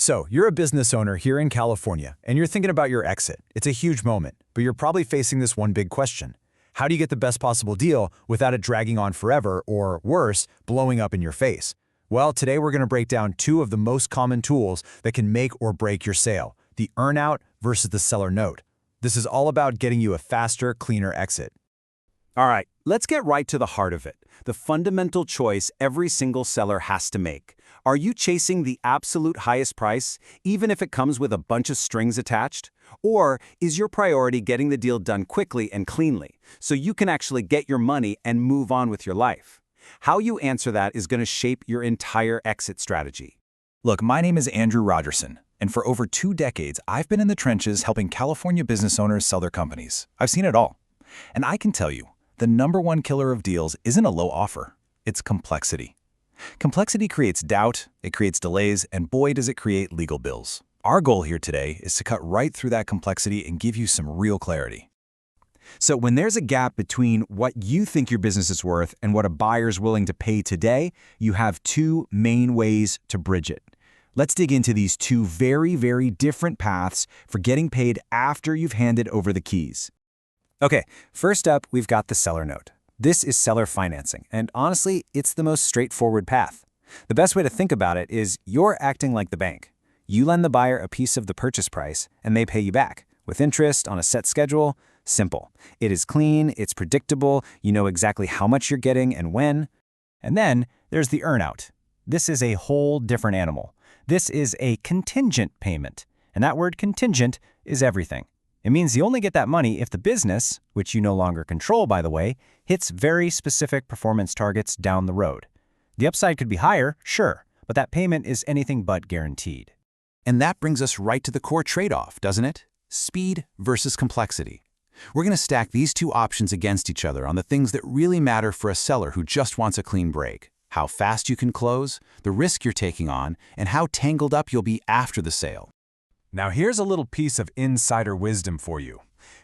So, you're a business owner here in California, and you're thinking about your exit. It's a huge moment, but you're probably facing this one big question. How do you get the best possible deal without it dragging on forever or, worse, blowing up in your face? Well, today we're going to break down two of the most common tools that can make or break your sale, the earnout versus the seller note. This is all about getting you a faster, cleaner exit. All right, let's get right to the heart of it, the fundamental choice every single seller has to make. Are you chasing the absolute highest price, even if it comes with a bunch of strings attached? Or is your priority getting the deal done quickly and cleanly, so you can actually get your money and move on with your life? How you answer that is going to shape your entire exit strategy. Look, my name is Andrew Rogerson, and for over 2 decades, I've been in the trenches helping California business owners sell their companies. I've seen it all. And I can tell you, the #1 killer of deals isn't a low offer, it's complexity. Complexity creates doubt, it creates delays, and boy does it create legal bills. Our goal here today is to cut right through that complexity and give you some real clarity. So when there's a gap between what you think your business is worth and what a buyer's willing to pay today, you have two main ways to bridge it. Let's dig into these two very, very different paths for getting paid after you've handed over the keys. Okay, first up, we've got the seller note. This is seller financing, and honestly, it's the most straightforward path. The best way to think about it is you're acting like the bank. You lend the buyer a piece of the purchase price, and they pay you back, with interest on a set schedule. Simple. It is clean, it's predictable, you know exactly how much you're getting and when. And then there's the earnout. This is a whole different animal. This is a contingent payment, and that word contingent is everything. It means you only get that money if the business, which you no longer control by the way, hits very specific performance targets down the road. The upside could be higher, sure, but that payment is anything but guaranteed. And that brings us right to the core trade-off, doesn't it? Speed versus complexity. We're going to stack these two options against each other on the things that really matter for a seller who just wants a clean break. How fast you can close, the risk you're taking on, and how tangled up you'll be after the sale. Now here's a little piece of insider wisdom for you.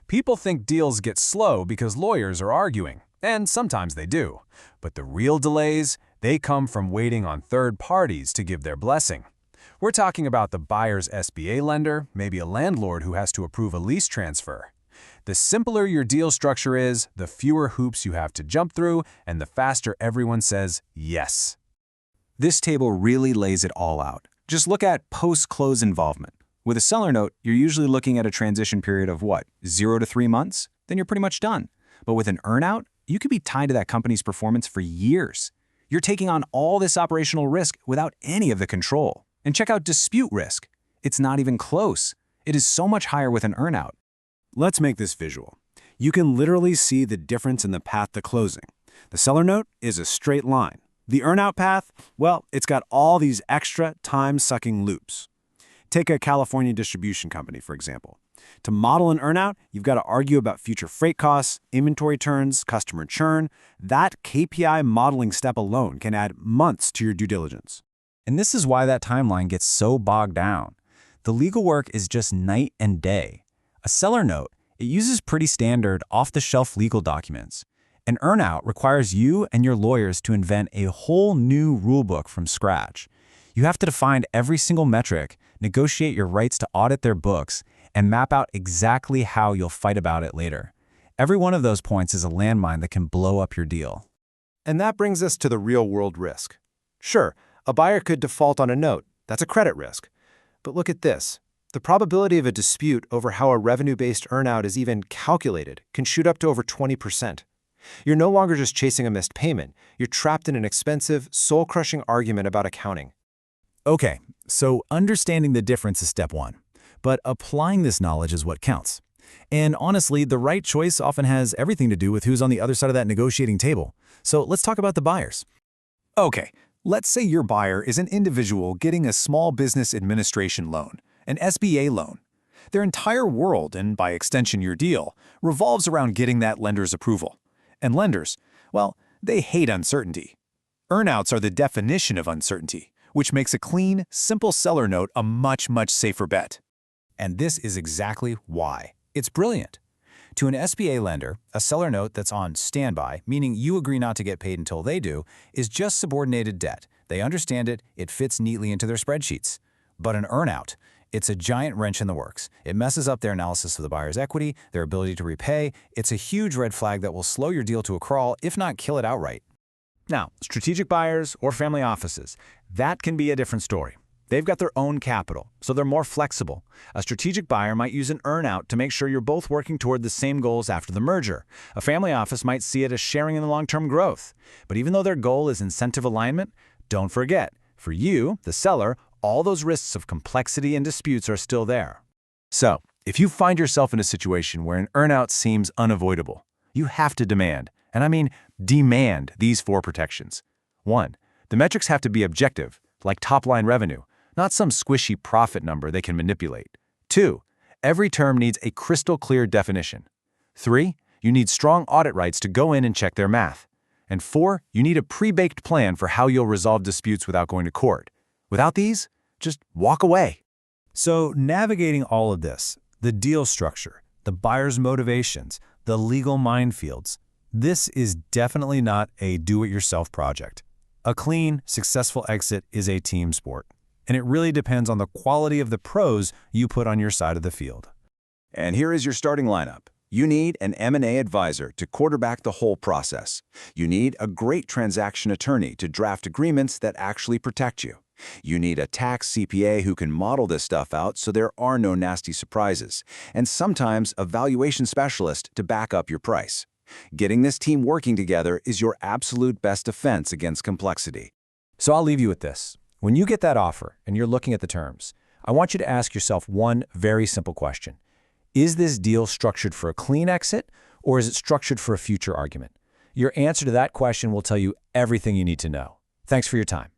People think deals get slow because lawyers are arguing, and sometimes they do. But the real delays, they come from waiting on third parties to give their blessing. We're talking about the buyer's SBA lender, maybe a landlord who has to approve a lease transfer. The simpler your deal structure is, the fewer hoops you have to jump through, and the faster everyone says yes. This table really lays it all out. Just look at post-close involvement. With a seller note, you're usually looking at a transition period of what, 0 to 3 months? Then you're pretty much done. But with an earnout, you could be tied to that company's performance for years. You're taking on all this operational risk without any of the control. And check out dispute risk. It's not even close. It is so much higher with an earnout. Let's make this visual. You can literally see the difference in the path to closing. The seller note is a straight line. The earnout path, well, it's got all these extra time-sucking loops. Take a California distribution company, for example. To model an earnout, you've got to argue about future freight costs, inventory turns, customer churn. That KPI modeling step alone can add months to your due diligence. And this is why that timeline gets so bogged down. The legal work is just night and day. A seller note, it uses pretty standard, off-the-shelf legal documents. An earnout requires you and your lawyers to invent a whole new rulebook from scratch. You have to define every single metric, negotiate your rights to audit their books, and map out exactly how you'll fight about it later. Every one of those points is a landmine that can blow up your deal. And that brings us to the real-world risk. Sure, a buyer could default on a note. That's a credit risk. But look at this. The probability of a dispute over how a revenue-based earnout is even calculated can shoot up to over 20%. You're no longer just chasing a missed payment. You're trapped in an expensive, soul-crushing argument about accounting. Okay, so understanding the difference is step one, but applying this knowledge is what counts. And honestly, the right choice often has everything to do with who's on the other side of that negotiating table. So let's talk about the buyers. Okay, let's say your buyer is an individual getting a small business administration loan, an SBA loan. Their entire world, and by extension your deal, revolves around getting that lender's approval. And lenders, well, they hate uncertainty. Earnouts are the definition of uncertainty, which makes a clean, simple seller note a much, much safer bet. And this is exactly why. It's brilliant. To an SBA lender, a seller note that's on standby, meaning you agree not to get paid until they do, is just subordinated debt. They understand it, it fits neatly into their spreadsheets. But an earnout, it's a giant wrench in the works. It messes up their analysis of the buyer's equity, their ability to repay. It's a huge red flag that will slow your deal to a crawl, if not kill it outright. Now, strategic buyers or family offices, that can be a different story. They've got their own capital, so they're more flexible. A strategic buyer might use an earnout to make sure you're both working toward the same goals after the merger. A family office might see it as sharing in the long-term growth. But even though their goal is incentive alignment, don't forget, for you, the seller, all those risks of complexity and disputes are still there. So, if you find yourself in a situation where an earnout seems unavoidable, you have to demand, and I mean demand, these 4 protections. 1. The metrics have to be objective, like top-line revenue, not some squishy profit number they can manipulate. 2. Every term needs a crystal-clear definition. 3. You need strong audit rights to go in and check their math. And 4. You need a pre-baked plan for how you'll resolve disputes without going to court. Without these, just walk away. So navigating all of this, the deal structure, the buyer's motivations, the legal minefields, this is definitely not a do-it-yourself project. A clean, successful exit is a team sport, and it really depends on the quality of the pros you put on your side of the field. And here is your starting lineup. You need an M&A advisor to quarterback the whole process. You need a great transaction attorney to draft agreements that actually protect you. You need a tax CPA who can model this stuff out so there are no nasty surprises, and sometimes a valuation specialist to back up your price. Getting this team working together is your absolute best defense against complexity. So I'll leave you with this. When you get that offer and you're looking at the terms, I want you to ask yourself one very simple question. Is this deal structured for a clean exit, or is it structured for a future argument? Your answer to that question will tell you everything you need to know. Thanks for your time.